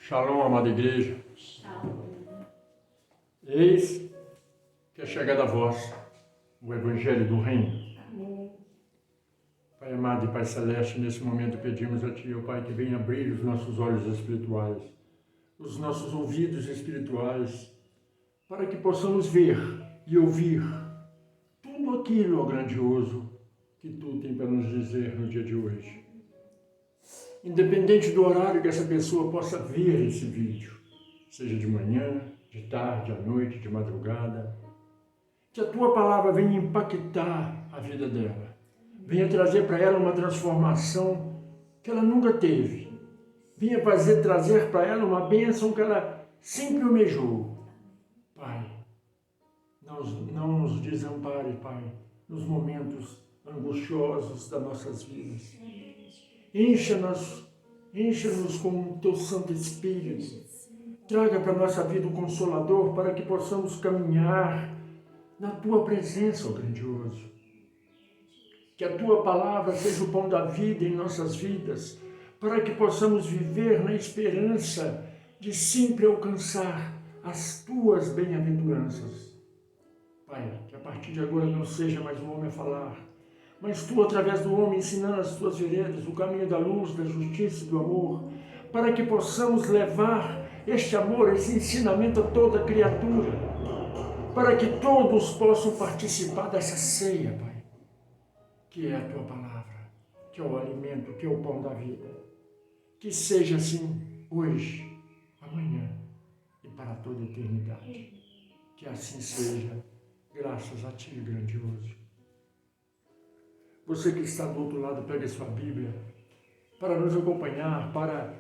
Shalom, amada igreja. Shalom. Eis que é chegada a vós o Evangelho do Reino. Amém. Pai amado e Pai celeste, nesse momento pedimos a Ti, ó Pai, que venha abrir os nossos olhos espirituais, os nossos ouvidos espirituais, para que possamos ver e ouvir tudo aquilo, ó grandioso, que Tu tem para nos dizer no dia de hoje. Independente do horário que essa pessoa possa ver esse vídeo, seja de manhã, de tarde, à noite, de madrugada, que a Tua palavra venha impactar a vida dela, venha trazer para ela uma transformação que ela nunca teve, venha trazer para ela uma bênção que ela sempre almejou. Pai, não nos desampare, Pai, nos momentos angustiosos das nossas vidas. Encha-nos com o Teu Santo Espírito. Traga para a nossa vida o Consolador para que possamos caminhar na Tua presença, ó grandioso. Que a Tua palavra seja o pão da vida em nossas vidas, para que possamos viver na esperança de sempre alcançar as Tuas bem-aventuranças. Pai, que a partir de agora não seja mais um homem a falar, mas Tu, através do homem, ensinando as Tuas veredas, o caminho da luz, da justiça e do amor, para que possamos levar este amor, esse ensinamento a toda criatura, para que todos possam participar dessa ceia, Pai, que é a Tua palavra, que é o alimento, que é o pão da vida. Que seja assim hoje, amanhã e para toda a eternidade. Que assim seja, graças a Ti, grandioso. Você que está do outro lado, pega a sua Bíblia para nos acompanhar, para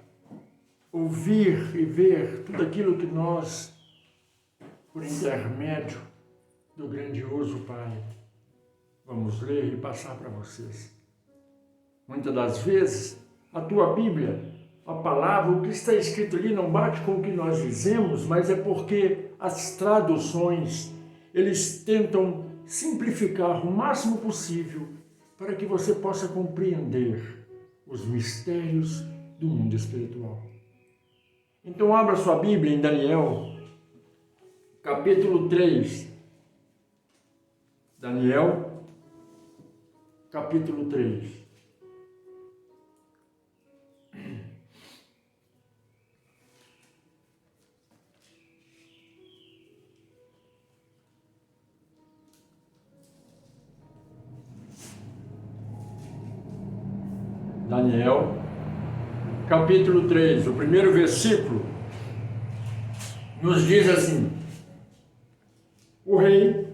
ouvir e ver tudo aquilo que nós, por intermédio do grandioso Pai, vamos ler e passar para vocês. Muitas das vezes, a tua Bíblia, a palavra, o que está escrito ali não bate com o que nós dizemos, mas é porque as traduções, eles tentam simplificar o máximo possível para que você possa compreender os mistérios do mundo espiritual. Então, abra sua Bíblia em Daniel, capítulo 3. Daniel, capítulo 3. Daniel, capítulo 3, o primeiro versículo, nos diz assim: o rei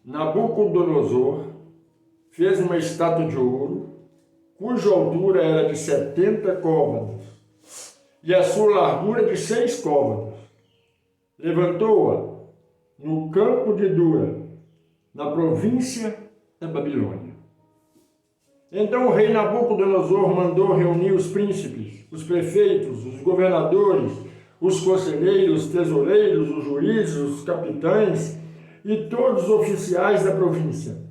Nabucodonosor fez uma estátua de ouro, cuja altura era de 70 côvados, e a sua largura de 6 côvados. Levantou-a no campo de Dura, na província da Babilônia. Então o rei Nabucodonosor mandou reunir os príncipes, os prefeitos, os governadores, os conselheiros, os tesoureiros, os juízes, os capitães e todos os oficiais da província,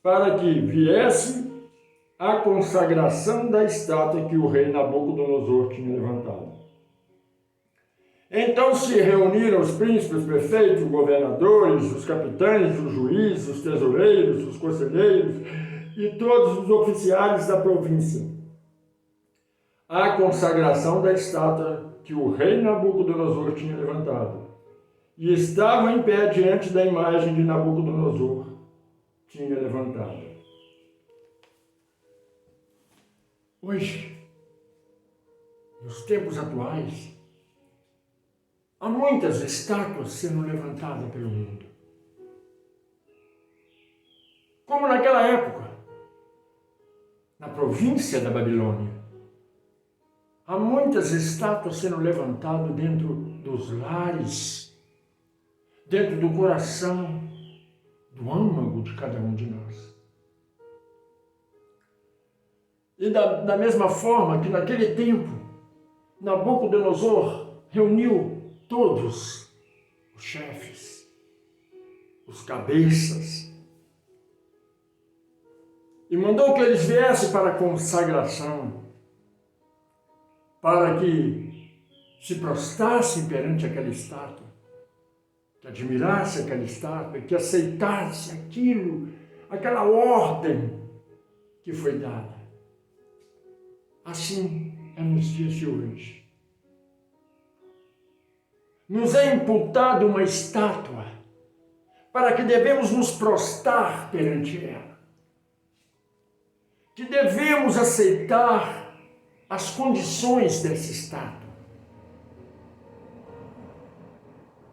para que viesse a consagração da estátua que o rei Nabucodonosor tinha levantado. Então se reuniram os príncipes, os prefeitos, os governadores, os capitães, os juízes, os tesoureiros, os conselheiros e todos os oficiais da província, a consagração da estátua que o rei Nabucodonosor tinha levantado, e estavam em pé diante da imagem de Nabucodonosor tinha levantado. Hoje, nos tempos atuais, há muitas estátuas sendo levantadas pelo mundo. Como naquela época, na província da Babilônia, há muitas estátuas sendo levantadas dentro dos lares, dentro do coração, do âmago de cada um de nós. E da mesma forma que naquele tempo, Nabucodonosor reuniu todos os chefes, os cabeças, e mandou que eles viessem para a consagração, para que se prostrassem perante aquela estátua, que admirasse aquela estátua, que aceitasse aquilo, aquela ordem que foi dada. Assim é nos dias de hoje. Nos é imputada uma estátua para que devemos nos prostrar perante ela, que devemos aceitar as condições dessa estátua,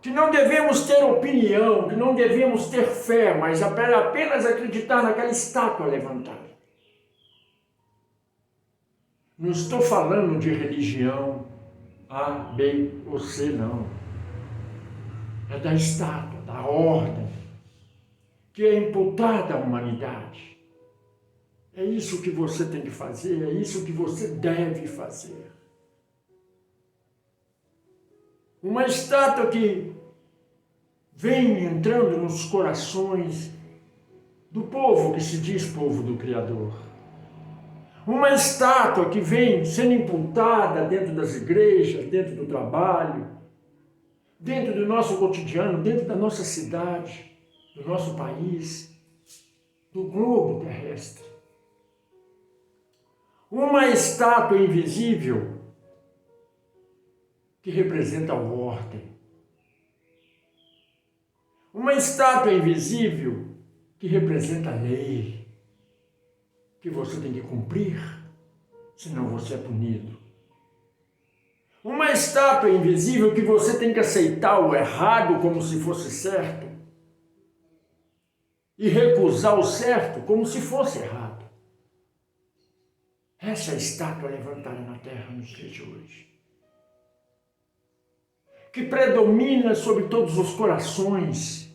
que não devemos ter opinião, que não devemos ter fé, mas apenas acreditar naquela estátua levantada. Não estou falando de religião A, B ou C, não. É da estátua, da ordem, que é imputada à humanidade. É isso que você tem que fazer, é isso que você deve fazer. Uma estátua que vem entrando nos corações do povo que se diz povo do Criador. Uma estátua que vem sendo imputada dentro das igrejas, dentro do trabalho, dentro do nosso cotidiano, dentro da nossa cidade, do nosso país, do globo terrestre. Uma estátua invisível que representa a ordem. Uma estátua invisível que representa a lei, que você tem que cumprir, senão você é punido. Uma estátua invisível que você tem que aceitar o errado como se fosse certo e recusar o certo como se fosse errado. Essa é a estátua levantada na terra nos dias de hoje, que predomina sobre todos os corações.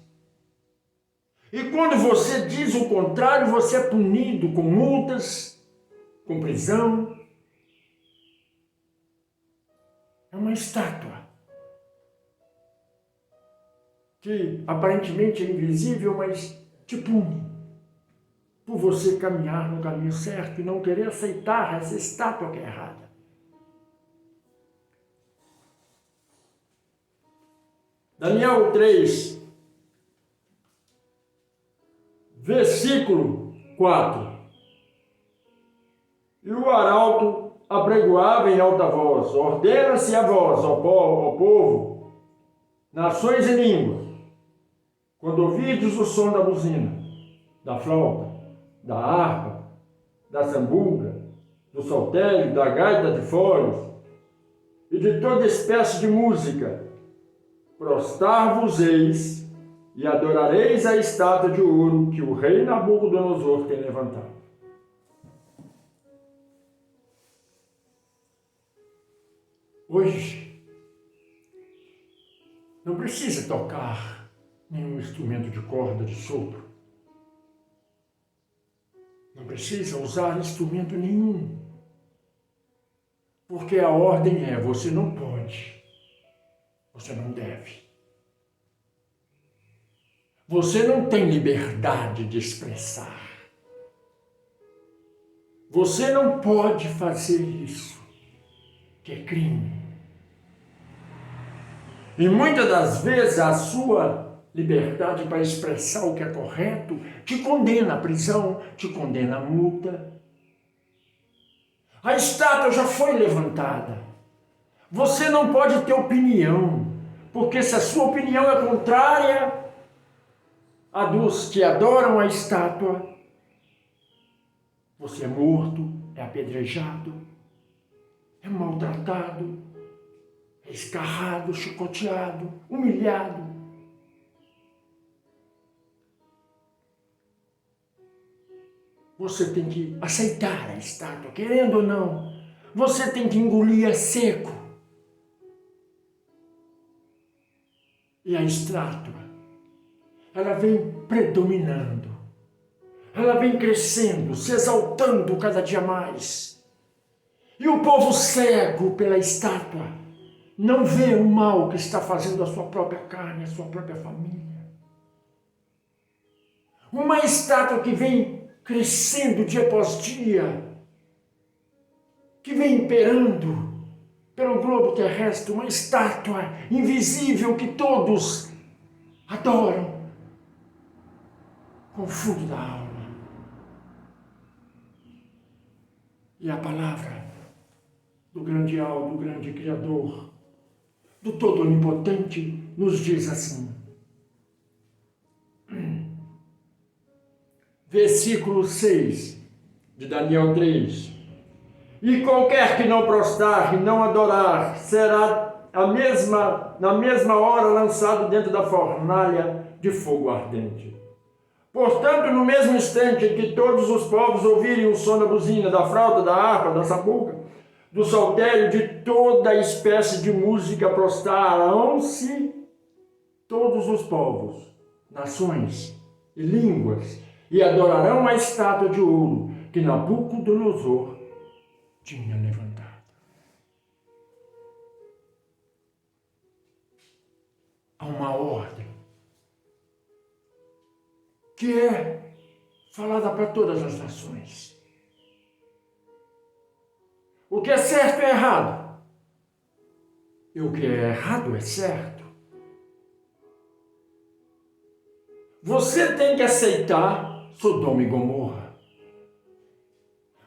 E quando você diz o contrário, você é punido com multas, com prisão. É uma estátua que aparentemente é invisível, mas te pune por você caminhar no caminho certo e não querer aceitar essa estátua que é errada. Daniel 3, versículo 4. E o arauto apregoava em alta voz: ordena-se a vós, ó povo, nações e línguas, quando ouvirdes o som da buzina, da flauta, da harpa, da sambuca, do saltério, da gaita de foles e de toda espécie de música, prostrar-vos-eis e adorareis a estátua de ouro que o rei Nabucodonosor tem levantado. Hoje, não precisa tocar nenhum instrumento de corda, de sopro. Não precisa usar instrumento nenhum. Porque a ordem é: você não pode, você não deve. Você não tem liberdade de expressar. Você não pode fazer isso, que é crime. E muitas das vezes a sua liberdade para expressar o que é correto te condena à prisão, te condena à multa. A estátua já foi levantada. Você não pode ter opinião, porque se a sua opinião é contrária à dos que adoram a estátua, você é morto, é apedrejado, é maltratado, é escarrado, chicoteado, humilhado. Você tem que aceitar a estátua, querendo ou não. Você tem que engolir a seco. E a estátua, ela vem predominando. Ela vem crescendo, se exaltando cada dia mais. E o povo cego pela estátua não vê o mal que está fazendo a sua própria carne, a sua própria família. Uma estátua que vem crescendo dia após dia, que vem imperando, pelo globo terrestre, uma estátua invisível que todos adoram com o fundo da alma. E a palavra do grande alto, do grande Criador, do todo onipotente, nos diz assim. Versículo 6 de Daniel 3. E qualquer que não prostrar e não adorar será na mesma hora lançado dentro da fornalha de fogo ardente. Portanto, no mesmo instante em que todos os povos ouvirem o som da buzina, da flauta, da harpa, da sabuga, do saltério, de toda espécie de música, prostrarão-se todos os povos, nações e línguas, e adorarão a estátua de ouro que Nabucodonosor tinha levantado. Há uma ordem que é falada para todas as nações. O que é certo é errado, e o que é errado é certo. Você tem que aceitar Sodoma e Gomorra,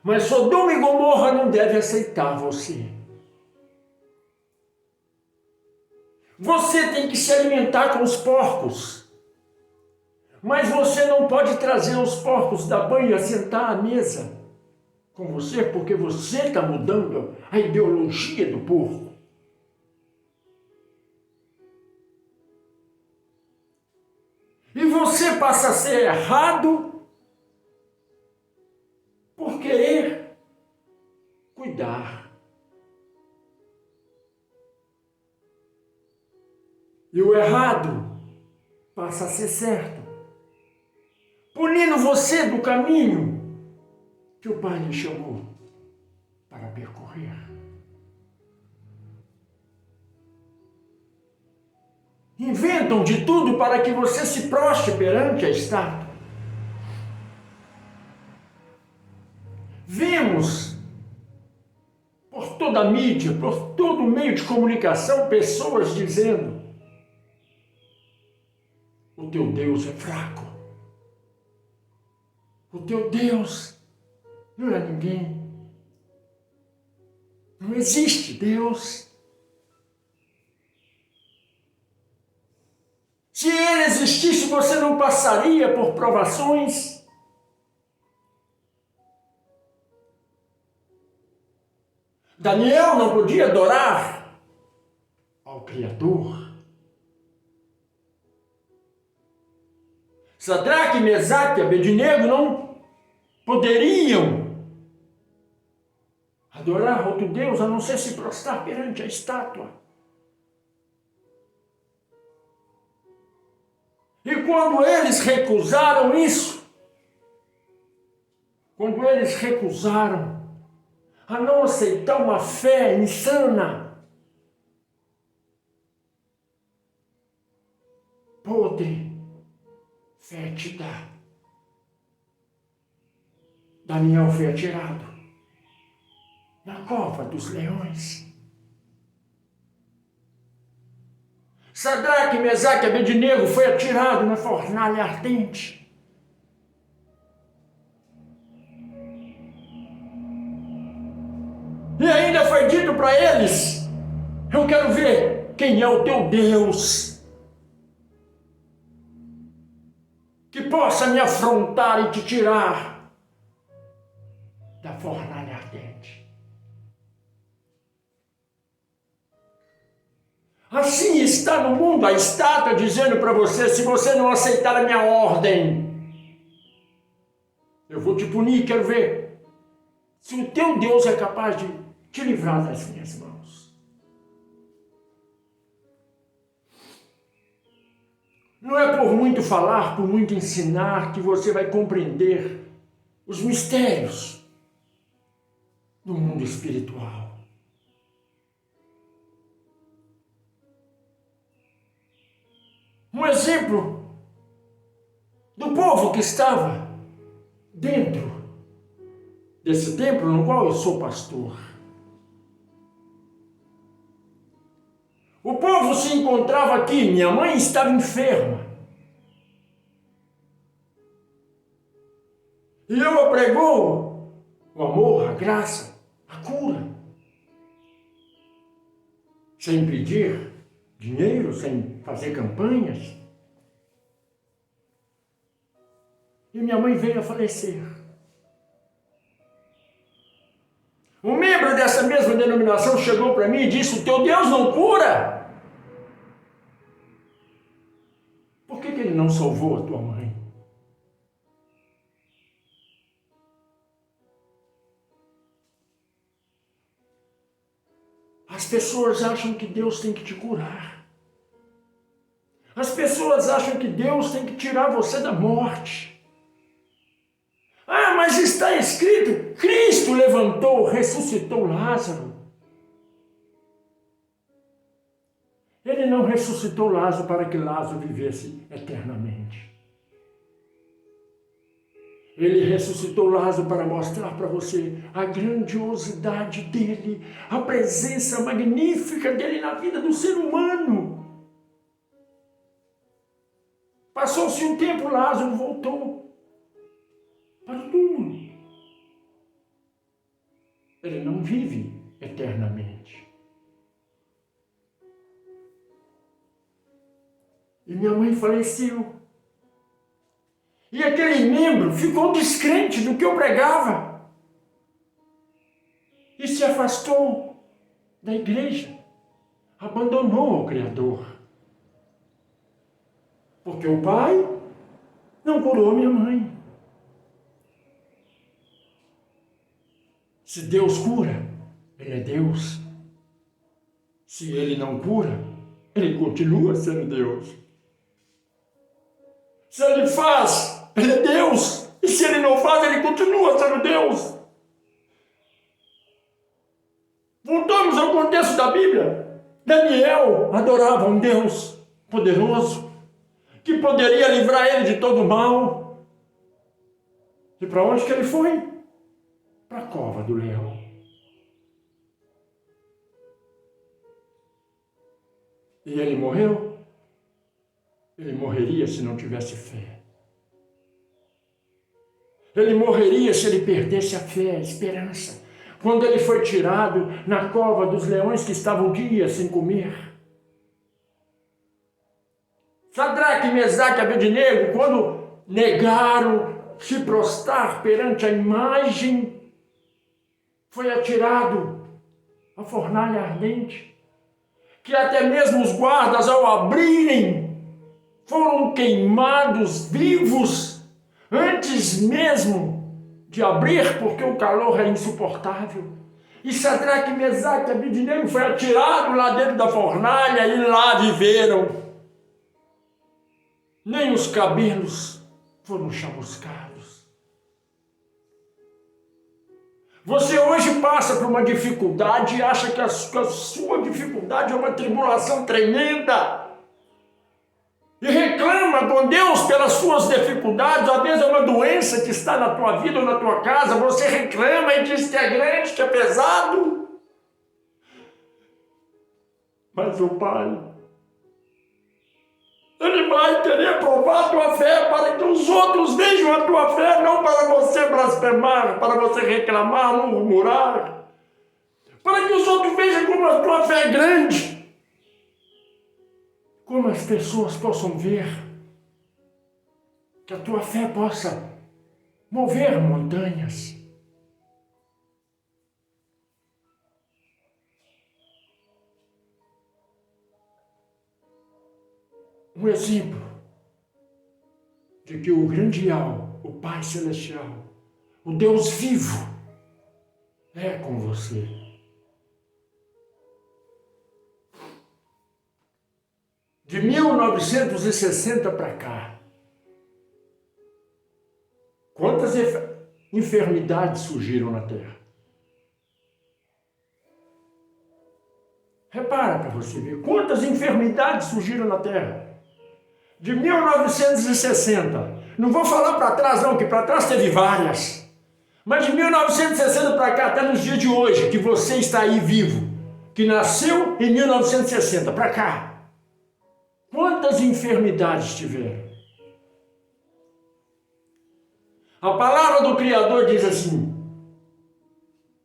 mas Sodoma e Gomorra não deve aceitar você. Você tem que se alimentar com os porcos, mas você não pode trazer os porcos da banha e sentar à mesa com você, porque você está mudando a ideologia do porco. E você passa a ser errado por querer cuidar. E o errado passa a ser certo, punindo você do caminho que o Pai lhe chamou para percorrer. Inventam de tudo para que você se prostre perante a estátua. Vemos por toda a mídia, por todo meio de comunicação, pessoas dizendo: o teu Deus é fraco. O teu Deus não é ninguém. Não existe Deus. Se ele existisse, você não passaria por provações. Daniel não podia adorar ao Criador. Sadraque, Mesaque e Abednego não poderiam adorar outro Deus, a não ser se prostrar perante a estátua. E quando eles recusaram isso, quando eles recusaram a não aceitar uma fé insana, podre, fétida, Daniel foi atirado na cova dos leões. Sadraque, Mesaque e Abednego foi atirado na fornalha ardente. E ainda foi dito para eles: eu quero ver quem é o teu Deus, que possa me afrontar e te tirar da fornalha ardente. Assim está no mundo a estátua dizendo para você: se você não aceitar a minha ordem, eu vou te punir. Quero ver se o teu Deus é capaz de te livrar das minhas mãos. Não é por muito falar, por muito ensinar, que você vai compreender os mistérios do mundo espiritual. Um exemplo do povo que estava dentro desse templo no qual eu sou pastor. O povo se encontrava aqui, minha mãe estava enferma. E eu pregou o amor, a graça, a cura. Sem pedir dinheiro, sem fazer campanhas. E minha mãe veio a falecer. Um membro dessa mesma denominação chegou para mim e disse: o teu Deus não cura? Por que ele não salvou a tua mãe? As pessoas acham que Deus tem que te curar. As pessoas acham que Deus tem que tirar você da morte. Ah, mas está escrito, Cristo levantou, ressuscitou Lázaro. Ele não ressuscitou Lázaro para que Lázaro vivesse eternamente. Ele ressuscitou Lázaro para mostrar para você a grandiosidade dele, a presença magnífica dele na vida do ser humano. Passou-se um tempo, Lázaro voltou para o túmulo. Ele não vive eternamente. E minha mãe faleceu. E aquele membro ficou descrente do que eu pregava. E se afastou da igreja. Abandonou o Criador. Porque o pai não curou minha mãe. Se Deus cura, Ele é Deus. Se Ele não cura, Ele continua sendo Deus. Se Ele faz, Ele é Deus. E se Ele não faz, Ele continua sendo Deus. Voltamos ao contexto da Bíblia. Daniel adorava um Deus poderoso, que poderia livrar ele de todo o mal. E para onde que ele foi? Para a cova do leão. E ele morreu? Ele morreria se não tivesse fé. Ele morreria se ele perdesse a fé, a esperança. Quando ele foi tirado na cova dos leões que estavam dias sem comer. Sadraque, Mesaque e Abednego, quando negaram se prostrar perante a imagem, foi atirado a fornalha ardente, que até mesmo os guardas, ao abrirem, foram queimados vivos, antes mesmo de abrir, porque o calor é insuportável. E Sadraque, Mesaque e Abednego foi atirado lá dentro da fornalha e lá viveram. Nem os cabelos foram chamuscados. Você hoje passa por uma dificuldade e acha que a sua dificuldade é uma tribulação tremenda. E reclama com Deus pelas suas dificuldades. Às vezes é uma doença que está na tua vida ou na tua casa. Você reclama e diz que é grande, que é pesado. Mas o Pai, Ele vai querer provar a tua fé para que os outros vejam a tua fé, não para você blasfemar, para você reclamar, murmurar. Para que os outros vejam como a tua fé é grande. Como as pessoas possam ver que a tua fé possa mover montanhas. Um exemplo de que o grande Al, o Pai Celestial, o Deus vivo, é com você. De 1960 para cá, quantas enfermidades surgiram na Terra? Repara para você ver, quantas enfermidades surgiram na Terra? De 1960, não vou falar para trás não, que para trás teve várias, mas de 1960 para cá, até nos dias de hoje, que você está aí vivo, que nasceu em 1960 para cá, quantas enfermidades tiveram? A palavra do Criador diz assim: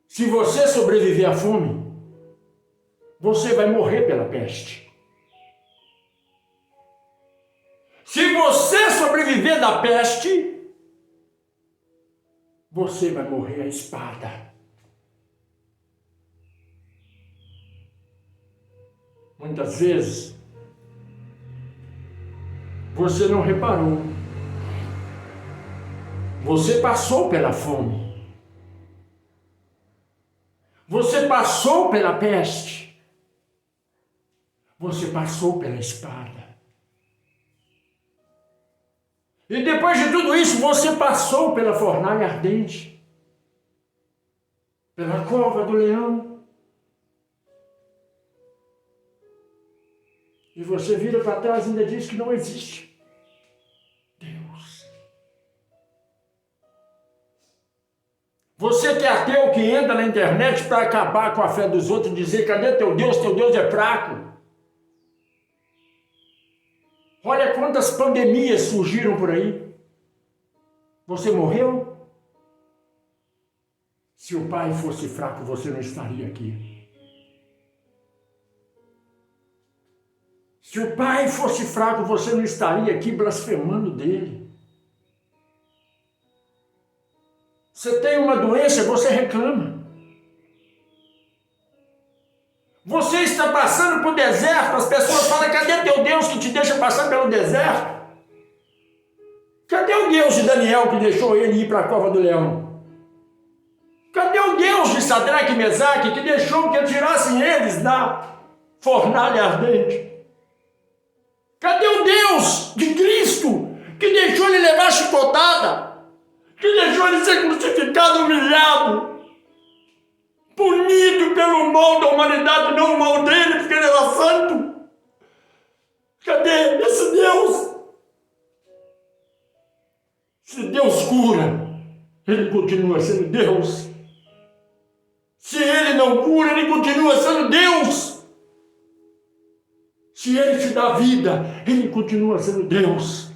se você sobreviver à fome, você vai morrer pela peste. Se você sobreviver da peste, você vai morrer à espada. Muitas vezes, você não reparou. Você passou pela fome. Você passou pela peste. Você passou pela espada. E depois de tudo isso, você passou pela fornalha ardente, pela cova do leão. E você vira para trás e ainda diz que não existe Deus. Você que é ateu, que entra na internet para acabar com a fé dos outros e dizer: cadê teu Deus é fraco. Olha quantas pandemias surgiram por aí. Você morreu? Se o Pai fosse fraco, você não estaria aqui. Se o Pai fosse fraco, você não estaria aqui blasfemando dele. Você tem uma doença, você reclama. Você está passando por deserto, as pessoas falam: cadê teu Deus que te deixa passar pelo deserto? Cadê o Deus de Daniel que deixou ele ir para a cova do leão? Cadê o Deus de Sadraque e Mesaque que deixou que tirassem eles da fornalha ardente? Cadê o Deus de Cristo que deixou ele levar chicotada? Que deixou ele ser crucificado, humilhado? Punido pelo mal da humanidade, não o mal dele, porque ele era santo. Cadê esse Deus? Se Deus cura, ele continua sendo Deus. Se ele não cura, ele continua sendo Deus. Se ele te dá vida, ele continua sendo Deus.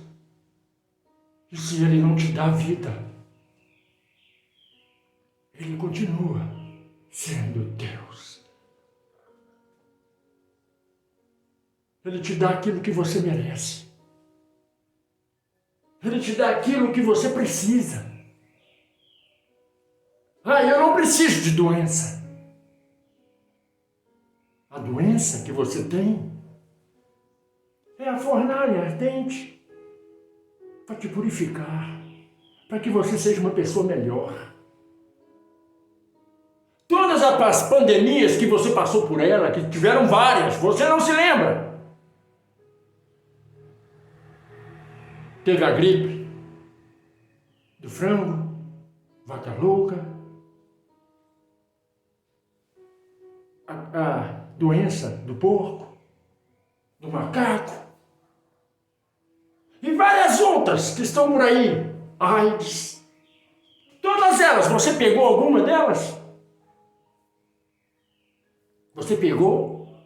E se ele não te dá vida, ele continua sendo Deus. Ele te dá aquilo que você merece. Ele te dá aquilo que você precisa. Eu não preciso de doença. A doença que você tem é a fornalha ardente para te purificar, para que você seja uma pessoa melhor. Todas as pandemias que você passou por ela, que tiveram várias, você não se lembra. Teve a gripe do frango, vaca louca, a doença do porco, do macaco, e várias outras que estão por aí, AIDS. Todas elas, você pegou alguma delas? Você pegou?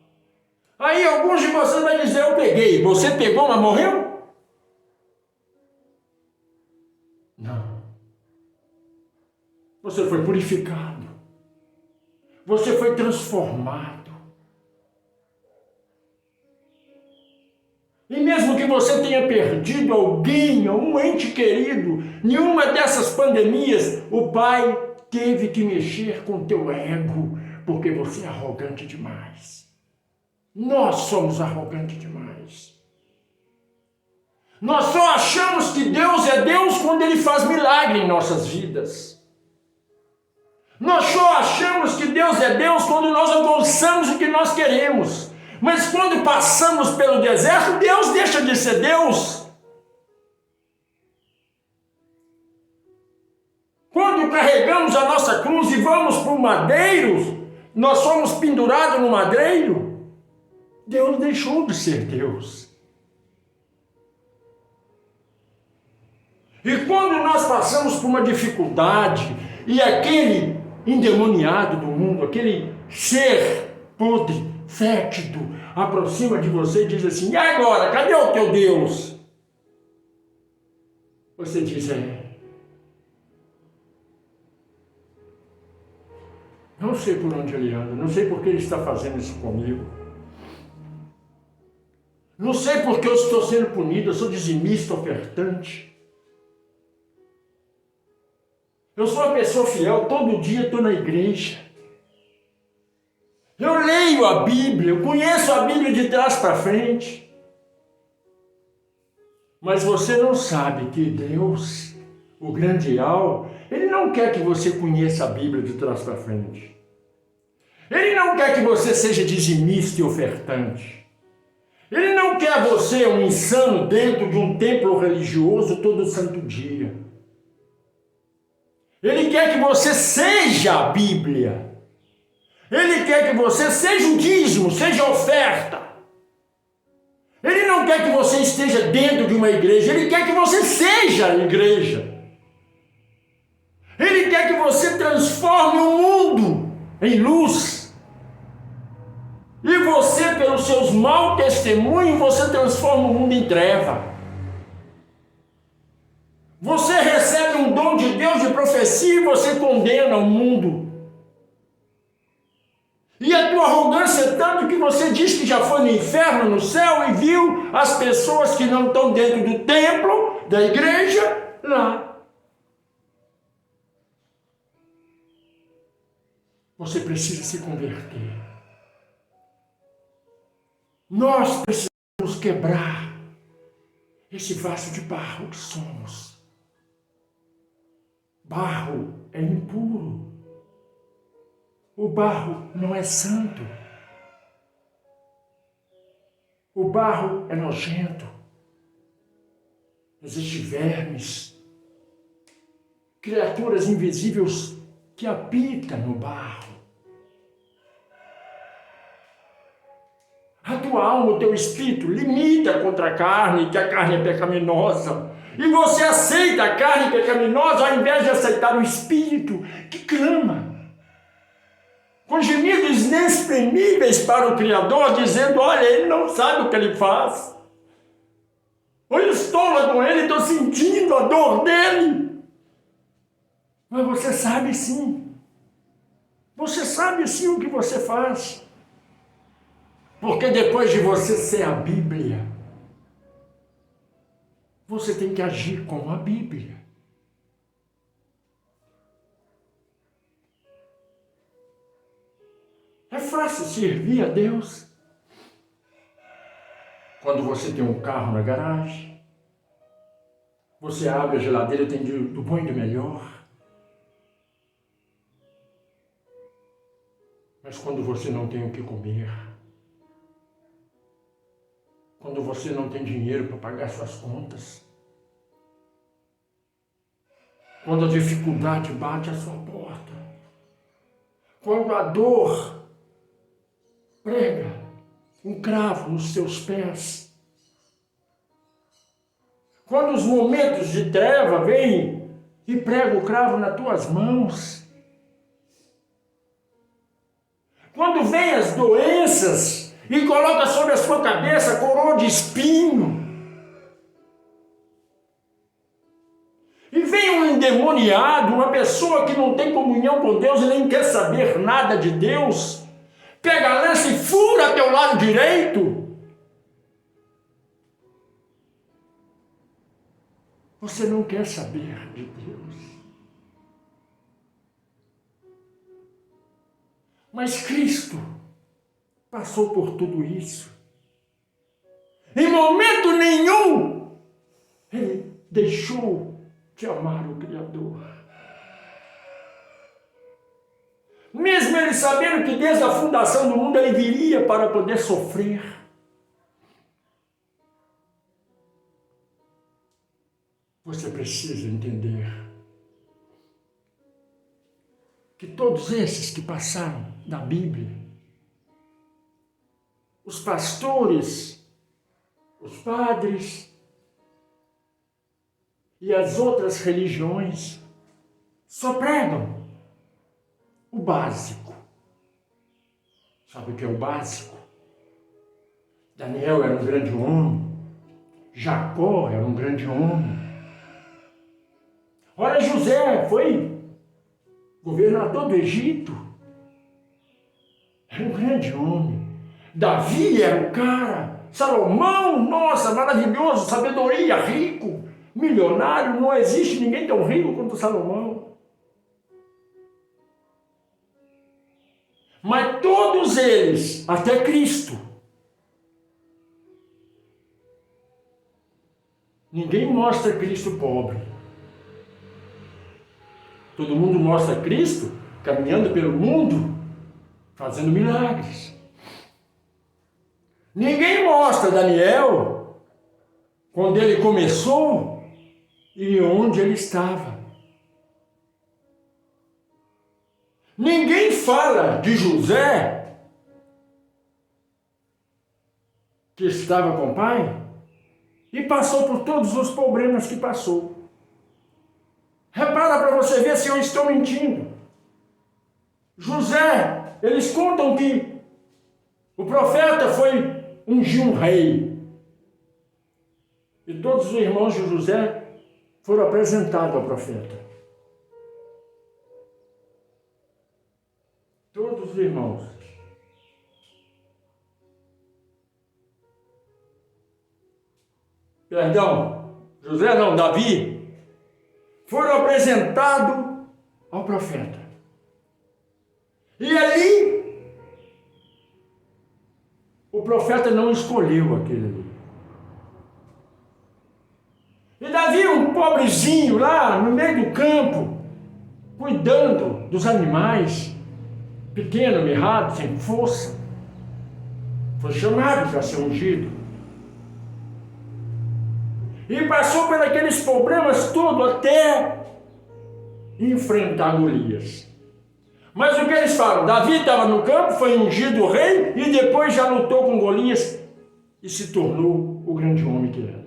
Aí alguns de vocês vão dizer: eu peguei. Você pegou, mas morreu? Não. Você foi purificado. Você foi transformado. E mesmo que você tenha perdido alguém, um ente querido, nenhuma dessas pandemias, o Pai teve que mexer com teu ego, porque você é arrogante demais. Nós somos arrogantes demais. Nós só achamos que Deus é Deus quando Ele faz milagre em nossas vidas. Nós só achamos que Deus é Deus quando nós alcançamos o que nós queremos. Mas quando passamos pelo deserto, Deus deixa de ser Deus. Quando carregamos a nossa cruz e vamos para o madeiro, nós somos pendurados no madeiro, Deus deixou de ser Deus. E quando nós passamos por uma dificuldade e aquele endemoniado do mundo, aquele ser podre, fétido, aproxima de você e diz assim: e agora, cadê o teu Deus? Você diz: não sei por onde ele anda, não sei por que ele está fazendo isso comigo. Não sei por que eu estou sendo punido, eu sou dizimista, ofertante. Eu sou uma pessoa fiel, todo dia estou na igreja. Eu leio a Bíblia, eu conheço a Bíblia de trás para frente. Mas você não sabe que Deus, o grande Al, Ele não quer que você conheça a Bíblia de trás para frente. Ele não quer que você seja dizimista e ofertante. Ele não quer você um insano dentro de um templo religioso todo santo dia. Ele quer que você seja a Bíblia. Ele quer que você seja o dízimo, seja a oferta. Ele não quer que você esteja dentro de uma igreja, ele quer que você seja a igreja. Ele quer que você transforme o mundo em luz. E você, pelos seus maus testemunhos, você transforma o mundo em treva. Você recebe um dom de Deus de profecia e você condena o mundo. E a tua arrogância é tanto que você diz que já foi no inferno, no céu, e viu as pessoas que não estão dentro do templo, da igreja, lá. Você precisa se converter. Nós precisamos quebrar esse vaso de barro que somos. Barro é impuro. O barro não é santo. O barro é nojento. Existem vermes, criaturas invisíveis que habitam no barro. A tua alma, o teu espírito limita contra a carne, que a carne é pecaminosa. E você aceita a carne pecaminosa ao invés de aceitar o espírito que clama com gemidos inexprimíveis para o Criador, dizendo: olha, ele não sabe o que ele faz. Eu estou lá com ele, estou sentindo a dor dele. Mas você sabe sim. Você sabe sim o que você faz. Porque depois de você ser a Bíblia, você tem que agir como a Bíblia. É fácil servir a Deus quando você tem um carro na garagem, você abre a geladeira, tem do bom e do melhor. Mas quando você não tem o que comer, quando você não tem dinheiro para pagar suas contas, quando a dificuldade bate à sua porta, quando a dor prega um cravo nos seus pés, quando os momentos de treva vêm e prega o cravo nas tuas mãos, quando vêm as doenças e coloca sobre a sua cabeça a coroa de espinho, e vem um endemoniado, uma pessoa que não tem comunhão com Deus e nem quer saber nada de Deus, pega a lança e fura teu lado direito. Você não quer saber de Deus. Mas Cristo passou por tudo isso. Em momento nenhum, Ele deixou de amar o Criador. Mesmo Ele sabendo que desde a fundação do mundo Ele viria para poder sofrer. Você precisa entender que todos esses que passaram na Bíblia, os pastores, os padres e as outras religiões, só pregam o básico. Sabe o que é o básico? Daniel era um grande homem. Jacó era um grande homem. Ora, José foi governador do Egito. Era um grande homem. Davi era o cara. Salomão, nossa, maravilhoso, sabedoria, rico, milionário. Não existe ninguém tão rico quanto Salomão. Mas todos eles, até Cristo, ninguém mostra Cristo pobre. Todo mundo mostra Cristo caminhando pelo mundo, fazendo milagres. Ninguém mostra Daniel quando ele começou e onde ele estava. Ninguém fala de José, que estava com o pai e passou por todos os problemas que passou. Repara para você ver se eu estou mentindo. José, eles contam que o profeta foi ungir um rei. E todos os irmãos de José foram apresentados ao profeta. Todos os irmãos. Perdão, José não, Davi, foram apresentados ao profeta. E ali, o profeta não escolheu aquele ali. E Davi, um pobrezinho lá no meio do campo, cuidando dos animais, pequeno, mirrado, sem força, foi chamado para ser ungido. E passou por aqueles problemas todos até enfrentar Golias. Mas o que eles falam? Davi estava no campo, foi ungido rei e depois já lutou com Golias e se tornou o grande homem que era.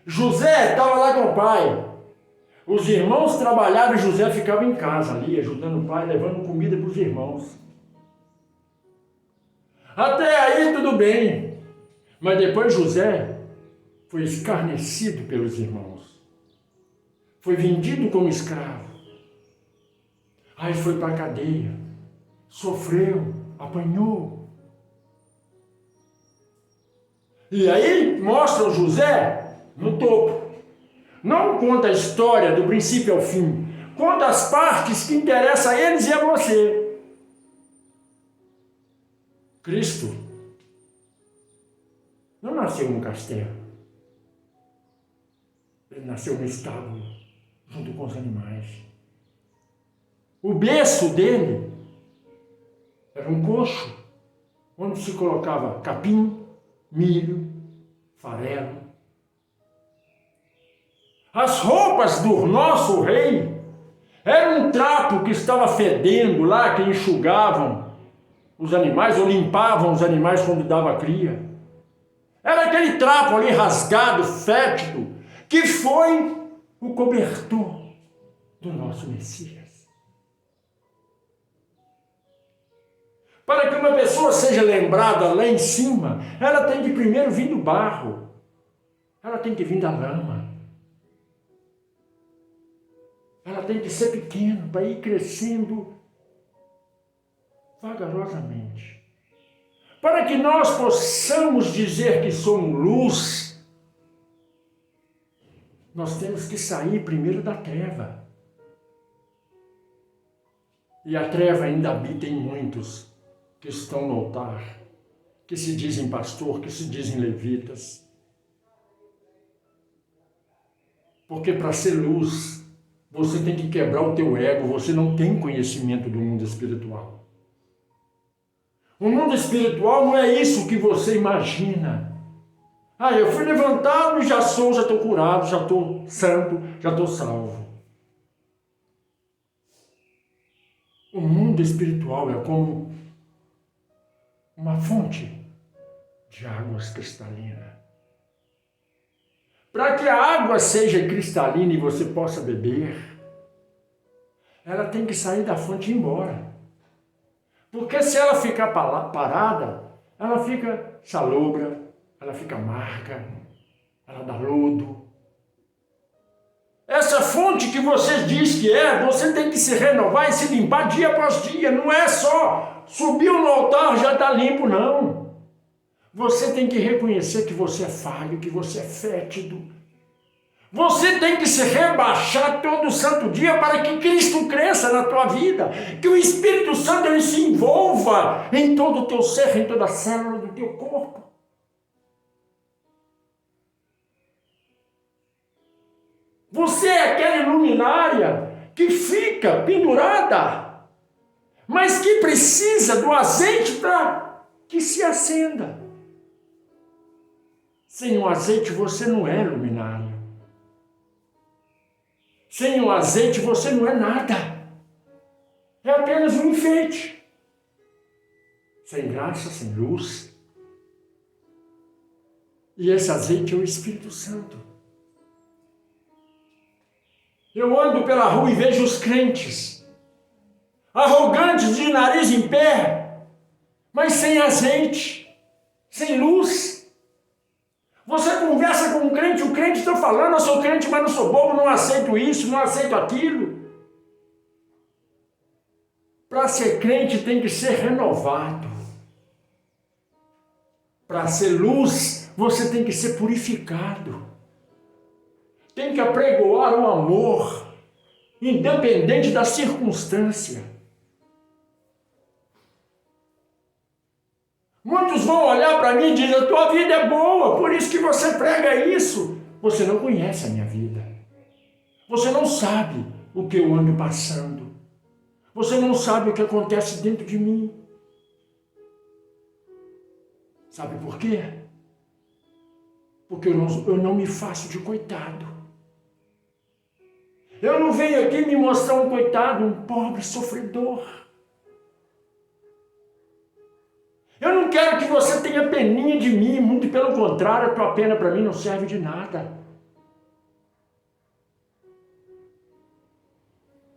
José estava lá com o pai. Os irmãos trabalhavam e José ficava em casa ali, ajudando o pai, levando comida para os irmãos. Até aí tudo bem. Mas depois José foi escarnecido pelos irmãos. Foi vendido como escravo. Aí foi para a cadeia. Sofreu, apanhou. E aí mostra o José no topo. Não conta a história do princípio ao fim. Conta as partes que interessam a eles e a você. Cristo não nasceu num castelo. Ele nasceu no estábulo, junto com os animais. O berço dele era um coxo, onde se colocava capim, milho, farelo. As roupas do nosso rei eram um trapo que estava fedendo lá, que enxugavam os animais, ou limpavam os animais quando dava cria. Era aquele trapo ali rasgado, fétido, que foi o cobertor do nosso Messias. Para que uma pessoa seja lembrada lá em cima, ela tem que primeiro vir do barro, ela tem que vir da lama, ela tem que ser pequena para ir crescendo vagarosamente. Para que nós possamos dizer que somos luz, nós temos que sair primeiro da treva. E a treva ainda habita em muitos que estão no altar, que se dizem pastor, que se dizem levitas. Porque para ser luz, você tem que quebrar o teu ego, você não tem conhecimento do mundo espiritual. O mundo espiritual não é isso que você imagina. Ah, eu fui levantado e já estou curado, já estou santo, já estou salvo. O mundo espiritual é como uma fonte de águas cristalinas. Para que a água seja cristalina e você possa beber, ela tem que sair da fonte e ir embora. Porque se ela ficar parada, ela fica salobra, ela fica amarga, ela dá lodo. Essa fonte que você diz que é, você tem que se renovar e se limpar dia após dia. Não é só subiu no altar, já está limpo, não. Você tem que reconhecer que você é falho, que você é fétido. Você tem que se rebaixar todo santo dia para que Cristo cresça na tua vida. Que o Espírito Santo ele se envolva em todo o teu ser, em toda a célula do teu corpo. Você é aquela luminária que fica pendurada, mas que precisa do azeite para que se acenda. Sem o azeite você não é luminária. Sem o azeite você não é nada. É apenas um enfeite. Sem graça, sem luz. E esse azeite é o Espírito Santo. Eu ando pela rua e vejo os crentes, arrogantes de nariz em pé, mas sem azeite, sem luz. Você conversa com um crente, o crente está falando, eu sou crente, mas não sou bobo, não aceito isso, não aceito aquilo. Para ser crente tem que ser renovado. Para ser luz, você tem que ser purificado. Tem que apregoar o amor, independente da circunstância. Muitos vão olhar para mim e dizer, a tua vida é boa, por isso que você prega isso. Você não conhece a minha vida. Você não sabe o que eu ando passando. Você não sabe o que acontece dentro de mim. Sabe por quê? Porque eu não me faço de coitado. Eu não venho aqui me mostrar um coitado, um pobre sofredor. Eu não quero que você tenha peninha de mim, muito pelo contrário, a tua pena para mim não serve de nada.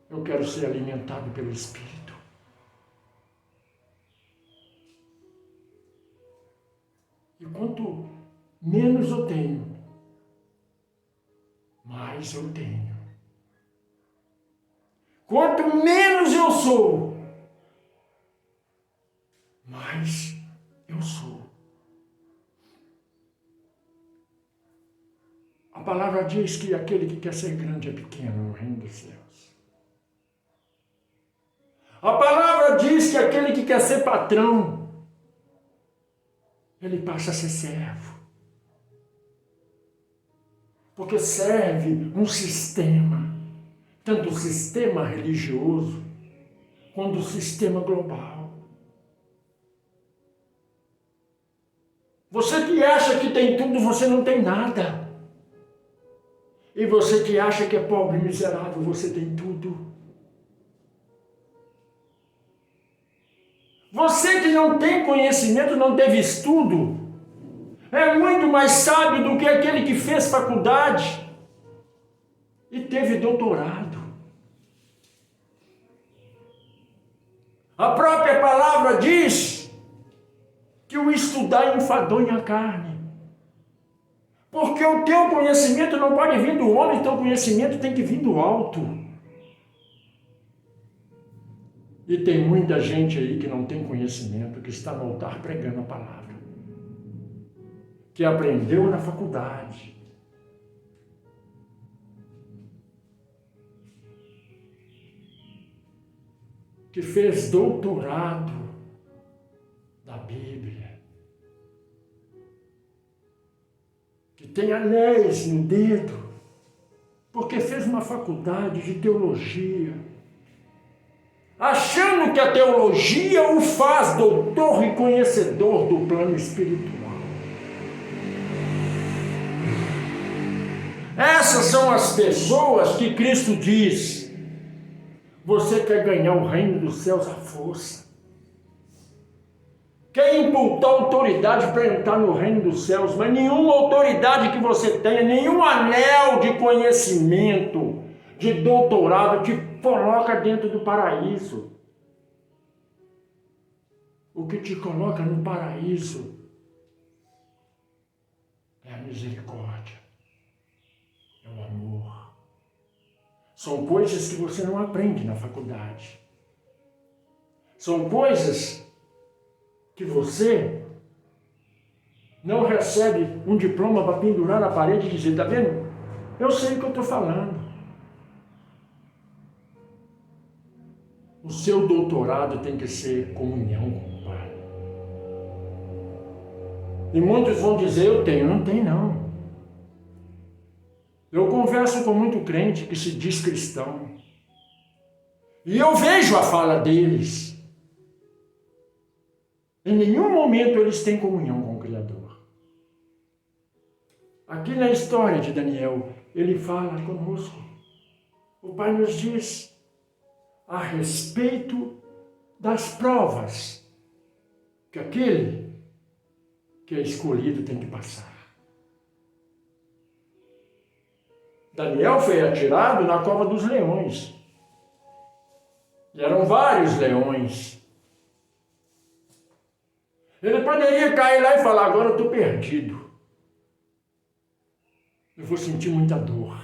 Eu quero ser alimentado pelo Espírito. E quanto menos eu tenho, mais eu tenho. Quanto menos eu sou, mais eu sou. A palavra diz que aquele que quer ser grande é pequeno no reino dos céus. A palavra diz que aquele que quer ser patrão, ele passa a ser servo. Porque serve um sistema. Tanto o sistema religioso, quanto o sistema global. Você que acha que tem tudo, você não tem nada. E você que acha que é pobre e miserável, você tem tudo. Você que não tem conhecimento, não teve estudo, é muito mais sábio do que aquele que fez faculdade e teve doutorado. A própria palavra diz que o estudar enfadonha a carne. Porque o teu conhecimento não pode vir do homem, o teu conhecimento tem que vir do alto. E tem muita gente aí que não tem conhecimento, que está no altar pregando a palavra. Que aprendeu na faculdade. Que fez doutorado da Bíblia, que tem anéis no dedo, porque fez uma faculdade de teologia, achando que a teologia o faz doutor e conhecedor do plano espiritual. Essas são as pessoas que Cristo diz: você quer ganhar o reino dos céus à força. Quer imputar autoridade para entrar no reino dos céus, mas nenhuma autoridade que você tenha, nenhum anel de conhecimento, de doutorado, te coloca dentro do paraíso. o que te coloca no paraíso é a misericórdia, é o amor. São coisas que você não aprende na faculdade. São coisas que você não recebe um diploma para pendurar na parede e dizer, tá vendo? Eu sei o que eu estou falando. O seu doutorado tem que ser comunhão com o Pai. E muitos vão dizer, eu tenho. Não tem, não. Eu converso com muito crente que se diz cristão. E eu vejo a fala deles. Em nenhum momento eles têm comunhão com o Criador. Aqui na história de Daniel, ele fala conosco. O Pai nos diz a respeito das provas que aquele que é escolhido tem que passar. Daniel foi atirado na cova dos leões. E eram vários leões. Ele poderia cair lá e falar, agora eu estou perdido. Eu vou sentir muita dor.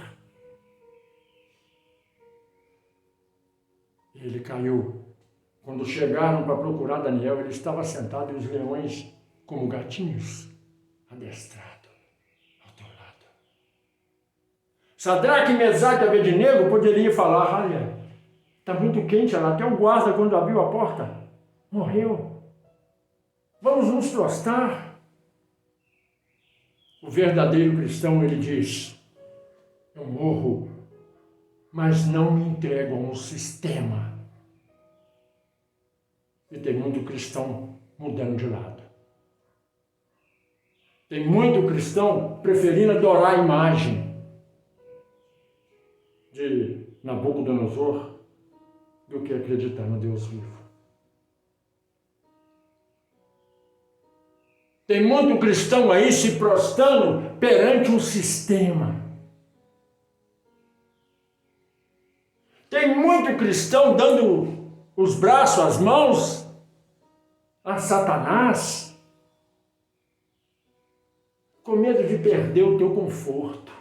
E ele caiu. Quando chegaram para procurar Daniel, ele estava sentado e os leões, como gatinhos, adestrados ao teu lado. Sadraque, Mesaque e Abednego poderiam falar, olha, está muito quente lá, até o guarda quando abriu a porta, morreu. Vamos nos prostrar. O verdadeiro cristão, ele diz, eu morro, mas não me entrego a um sistema. E tem muito cristão mudando de lado. Tem muito cristão preferindo adorar a imagem de Nabucodonosor do que acreditar no Deus vivo. Tem muito cristão aí se prostrando perante um sistema. Tem muito cristão dando os braços, as mãos a Satanás, com medo de perder o teu conforto.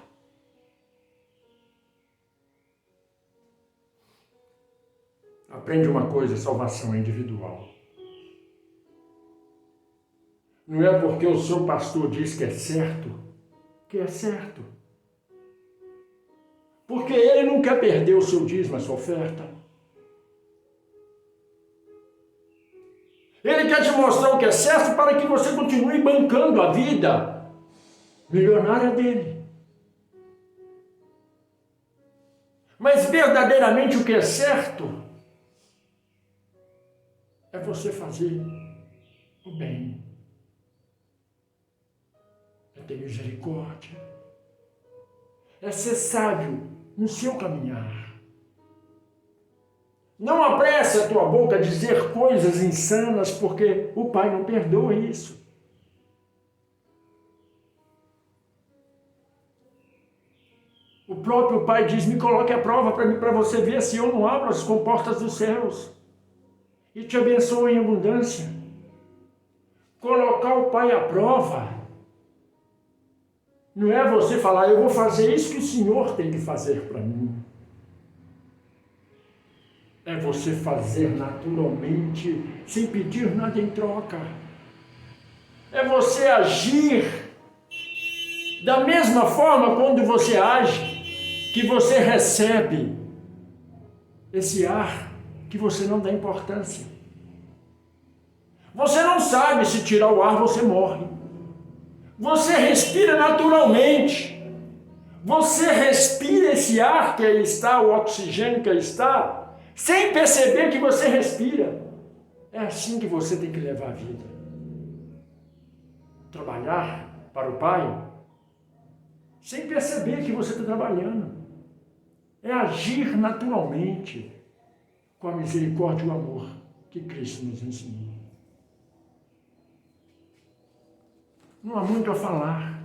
Aprende uma coisa, salvação é individual. Não é porque o seu pastor diz que é certo. Porque ele não quer perder o seu dízimo, a sua oferta. Ele quer te mostrar o que é certo para que você continue bancando a vida milionária dele. Mas verdadeiramente o que é certo é você fazer o bem. É ter misericórdia. É ser sábio no seu caminhar. Não apresse a tua boca a dizer coisas insanas, porque o Pai não perdoa isso. O próprio Pai diz, me coloque à prova para você ver se eu não abro as comportas dos céus e te abençoo em abundância. Colocar o Pai à prova não é você falar, eu vou fazer isso que o Senhor tem que fazer para mim. É você fazer naturalmente, sem pedir nada em troca. É você agir da mesma forma quando você age, que você recebe esse ar que você não dá importância. Você não sabe se tirar o ar você morre. Você respira naturalmente. Você respira esse ar que aí está, o oxigênio que aí está, sem perceber que você respira. É assim que você tem que levar a vida. Trabalhar para o Pai, sem perceber que você está trabalhando. É agir naturalmente, com a misericórdia e o amor que Cristo nos ensinou. Não há muito a falar.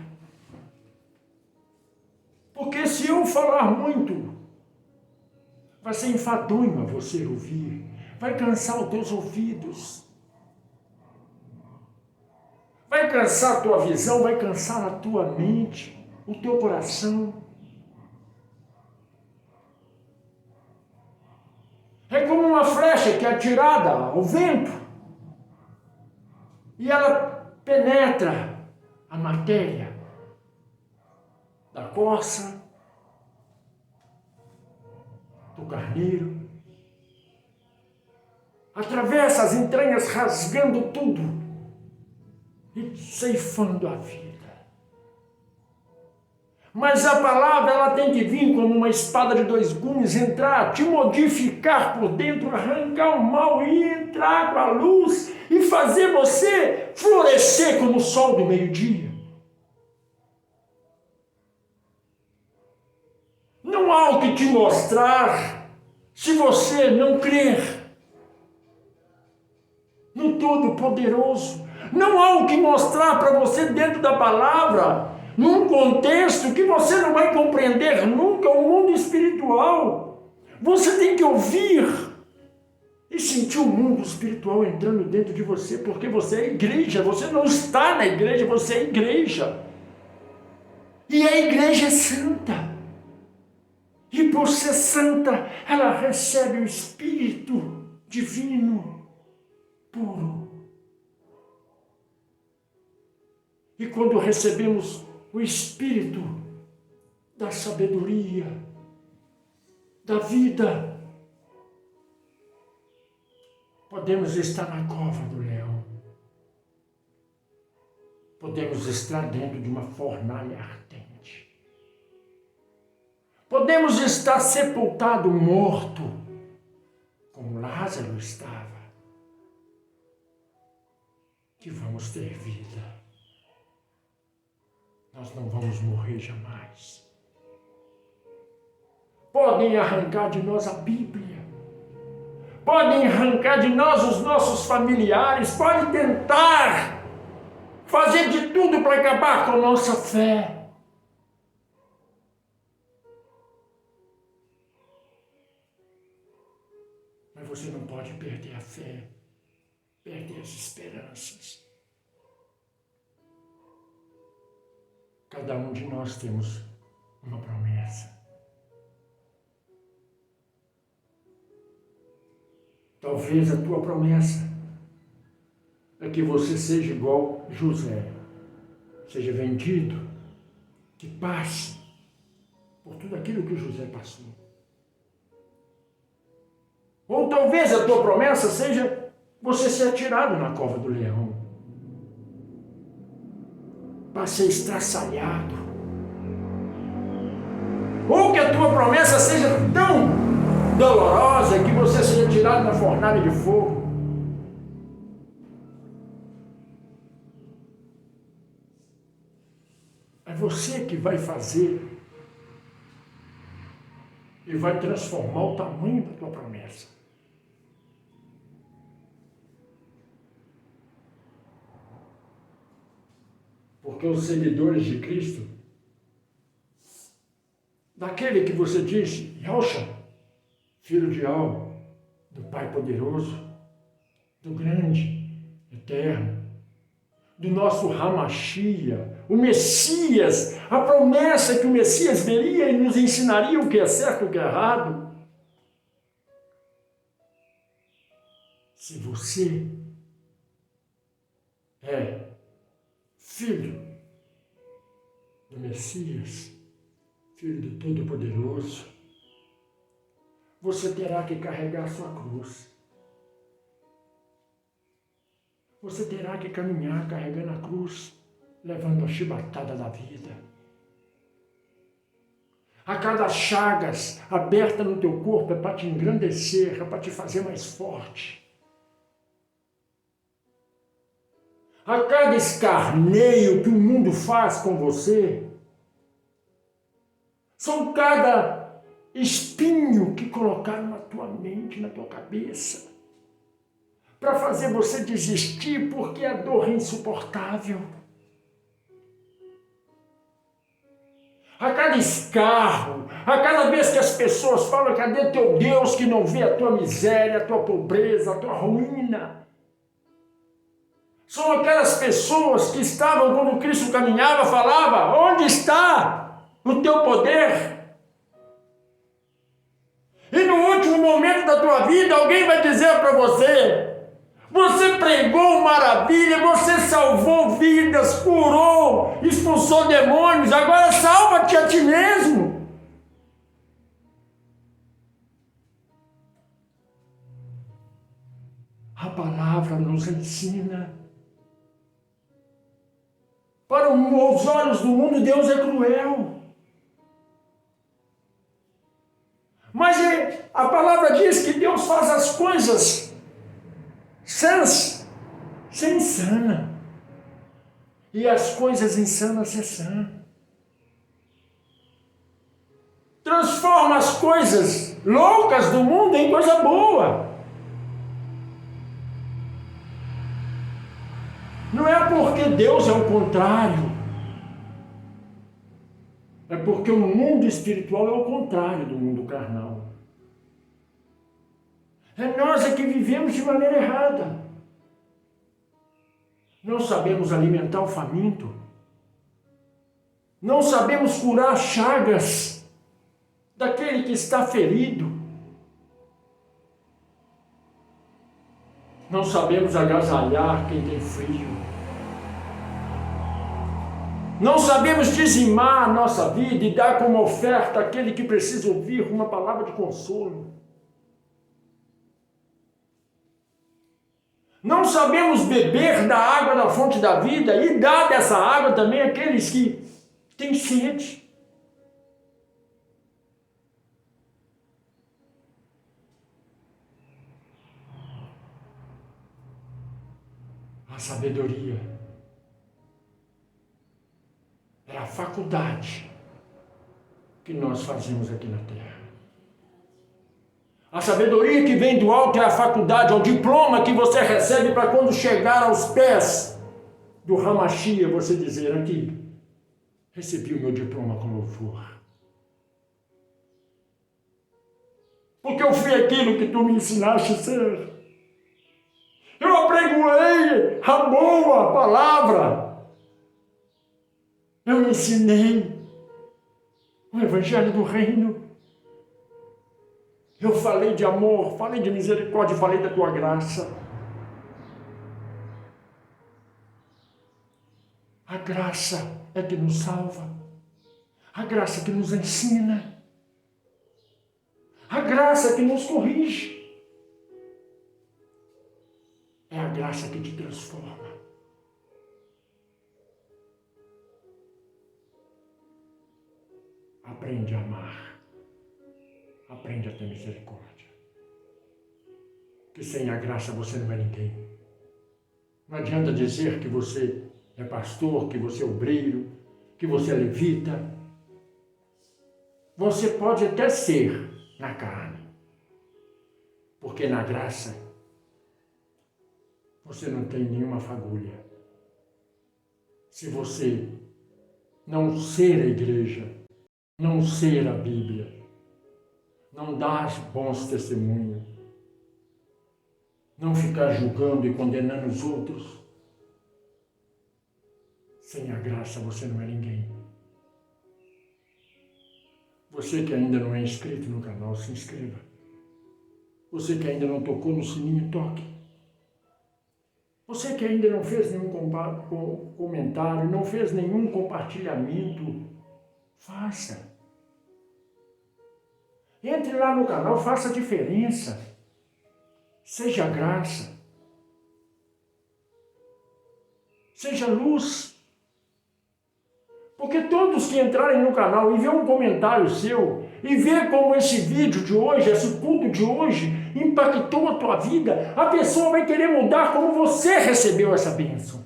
Porque se eu falar muito, vai ser enfadonho a você ouvir, vai cansar os teus ouvidos. vai cansar a tua visão, vai cansar a tua mente, o teu coração. É como uma flecha que é atirada ao vento e ela penetra a matéria da corça, do carneiro, atravessa as entranhas, rasgando tudo e ceifando a vida. Mas a palavra, ela tem que vir como uma espada de dois gumes, entrar, te modificar por dentro, arrancar o mal e entrar com a luz e fazer você florescer como o sol do meio-dia. Não há o que te mostrar se você não crer no Todo-Poderoso. Não há o que mostrar para você dentro da palavra, num contexto que você não vai compreender nunca, o mundo espiritual. Você tem que ouvir e sentir o mundo espiritual entrando dentro de você, porque você é igreja, você não está na igreja, você é igreja. E a igreja é santa. E por ser santa, ela recebe o Espírito Divino puro. E quando recebemos o Espírito da sabedoria, da vida, podemos estar na cova do leão. Podemos estar dentro de uma fornalha ardente. Podemos estar sepultado, morto, como Lázaro estava. Que vamos ter vida. Nós não vamos morrer jamais. Podem arrancar de nós a Bíblia. Podem arrancar de nós os nossos familiares. Podem tentar fazer de tudo para acabar com a nossa fé. Mas você não pode perder a fé, perder as esperanças. Cada um de nós temos uma promessa. Talvez a tua promessa é que você seja igual José, seja vendido, que passe por tudo aquilo que José passou. Ou talvez a tua promessa seja você ser atirado na cova do leão, para ser estraçalhado. Ou que a tua promessa seja tão dolorosa que você seja tirado na fornalha de fogo. É você que vai fazer e vai transformar o tamanho da tua promessa. Porque os seguidores de Cristo, daquele que você diz, Yahshua, filho de Al, do Pai poderoso, do grande, eterno, do nosso Hamashia, o Messias, a promessa que o Messias veria e nos ensinaria o que é certo e o que é errado. Se você é filho do Messias, filho do Todo-Poderoso, você terá que carregar sua cruz. Você terá que caminhar carregando a cruz, levando a chibatada da vida. A cada chagas aberta no teu corpo é para te engrandecer, é para te fazer mais forte. A cada escarneio que o mundo faz com você, são cada espinho que colocaram na tua mente, na tua cabeça, para fazer você desistir, porque a dor é insuportável. A cada escarro, a cada vez que as pessoas falam, cadê teu Deus que não vê a tua miséria, a tua pobreza, a tua ruína? São aquelas pessoas que estavam quando Cristo caminhava, falava: onde está o teu poder? E no último momento da tua vida, alguém vai dizer para você: você pregou maravilha, você salvou vidas, curou, expulsou demônios, agora salva-te a ti mesmo. A palavra nos ensina. Para os olhos do mundo, Deus é cruel. Mas a palavra diz que Deus faz as coisas sãs, sem insana. E as coisas insanas se sã. Transforma as coisas loucas do mundo em coisa boa. Não é porque Deus é o contrário. É porque o mundo espiritual é o contrário do mundo carnal. É nós que vivemos de maneira errada. Não sabemos alimentar o faminto. Não sabemos curar chagas daquele que está ferido. Não sabemos agasalhar quem tem frio. Não sabemos dizimar a nossa vida e dar como oferta àquele que precisa ouvir uma palavra de consolo. Não sabemos beber da água da fonte da vida e dar dessa água também àqueles que têm sede. A sabedoria é a faculdade que nós fazemos aqui na terra. A sabedoria que vem do alto é a faculdade, é o diploma que você recebe para quando chegar aos pés do Ramachia, você dizer: aqui, recebi o meu diploma com louvor. Porque eu fui aquilo que tu me ensinaste a ser. Eu apregoei a boa palavra. Eu ensinei o evangelho do reino. Eu falei de amor, falei de misericórdia, falei da tua graça. A graça é que nos salva. A graça que nos ensina. A graça que nos corrige. É a graça que te transforma. Aprende a amar. Aprende a ter misericórdia. Que sem a graça você não é ninguém. Não adianta dizer que você é pastor, que você é obreiro, que você é levita. Você pode até ser na carne. Porque na graça você não tem nenhuma fagulha. Se você não ser a igreja, não ser a Bíblia, não dar bons testemunhos, não ficar julgando e condenando os outros, sem a graça você não é ninguém. Você que ainda não é inscrito no canal, se inscreva. Você que ainda não tocou no sininho, toque. Você que ainda não fez nenhum comentário, não fez nenhum compartilhamento, faça. Entre lá no canal, faça a diferença. Seja graça. Seja luz. Porque todos que entrarem no canal e ver um comentário seu, e ver como esse vídeo de hoje, esse culto de hoje, impactou a tua vida, a pessoa vai querer mudar como você recebeu essa bênção.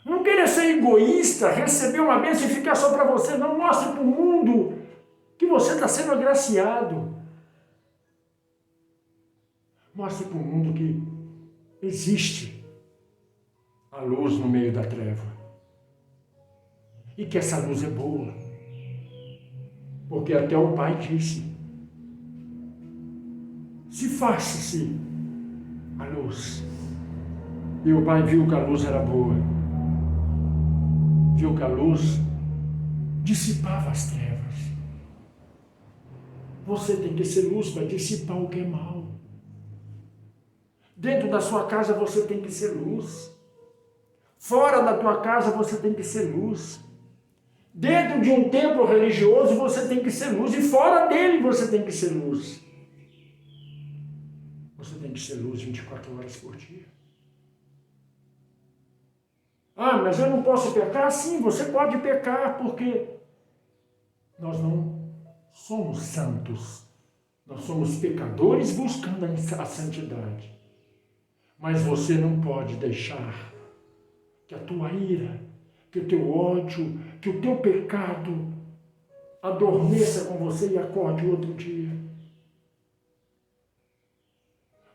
Não queira ser egoísta, receber uma bênção e ficar só para você. Não, mostre para o mundo que você está sendo agraciado. Mostre para o mundo que existe a luz no meio da treva. E que essa luz é boa. Porque até o Pai disse: se faça-se a luz. E o pai viu que a luz era boa. Viu que a luz dissipava as trevas. Você tem que ser luz para dissipar o que é mal. Dentro da sua casa você tem que ser luz. Fora da tua casa você tem que ser luz. Dentro de um templo religioso você tem que ser luz. E fora dele você tem que ser luz. Você tem que ser luz 24 horas por dia. Ah, mas eu não posso pecar? Sim, você pode pecar, porque nós não somos santos. Nós somos pecadores buscando a santidade. Mas você não pode deixar que a tua ira, que o teu ódio, que o teu pecado adormeça com você e acorde outro dia.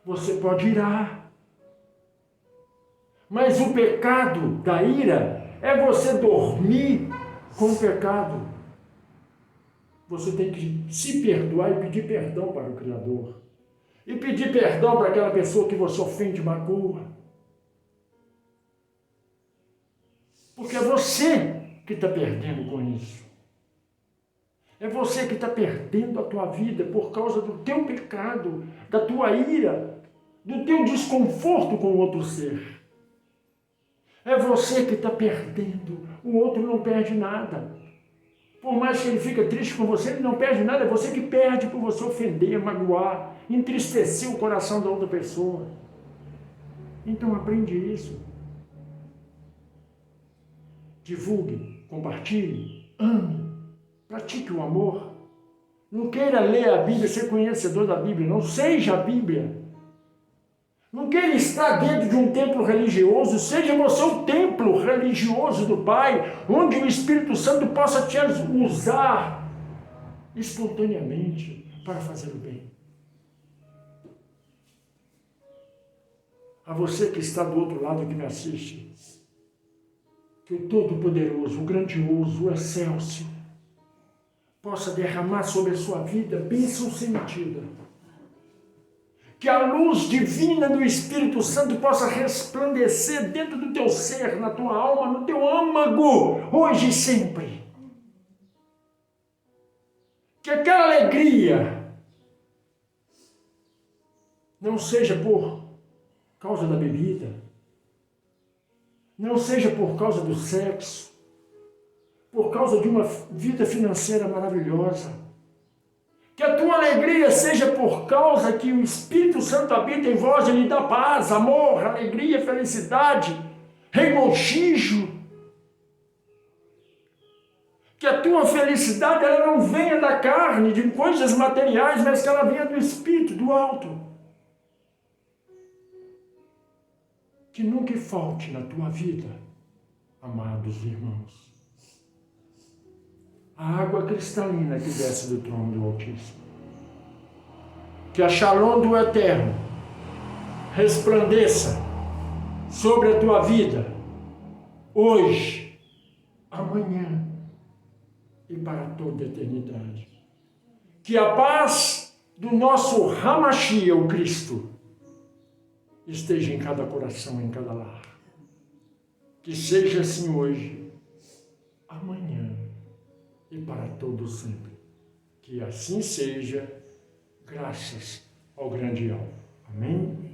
Você pode irar. Mas o pecado da ira é você dormir com o pecado. Você tem que se perdoar e pedir perdão para o Criador. E pedir perdão para aquela pessoa que você ofende, magoa. Porque é você que está perdendo com isso. É você que está perdendo a tua vida por causa do teu pecado, da tua ira, do teu desconforto com o outro ser. É você que está perdendo, o outro não perde nada. Por mais que ele fique triste com você, ele não perde nada, é você que perde por você ofender, magoar, entristecer o coração da outra pessoa. Então aprende isso. Divulgue, compartilhe, ame, pratique o amor. Não queira ler a Bíblia, ser conhecedor da Bíblia, não seja a Bíblia. Não queira estar dentro de um templo religioso, seja você o templo religioso do Pai, onde o Espírito Santo possa te usar espontaneamente para fazer o bem. A você que está do outro lado que me assiste, que o Todo-Poderoso, o Grandioso, o Excelso, possa derramar sobre a sua vida bênção sem medida. Que a luz divina do Espírito Santo possa resplandecer dentro do teu ser, na tua alma, no teu âmago, hoje e sempre. Que aquela alegria não seja por causa da bebida, não seja por causa do sexo, por causa de uma vida financeira maravilhosa. Que a tua alegria seja por causa que o Espírito Santo habita em vós e lhe dá paz, amor, alegria, felicidade, regocijo. Que a tua felicidade ela não venha da carne, de coisas materiais, mas que ela venha do Espírito, do alto. Que nunca falte na tua vida, amados irmãos, a água cristalina que desce do trono do Altíssimo. Que a Shalom do Eterno resplandeça sobre a tua vida, hoje, amanhã e para toda a eternidade. Que a paz do nosso Hamashia, o Cristo, esteja em cada coração, em cada lar. Que seja assim hoje, amanhã e para todo sempre. Que assim seja, graças ao grande alvo. Amém?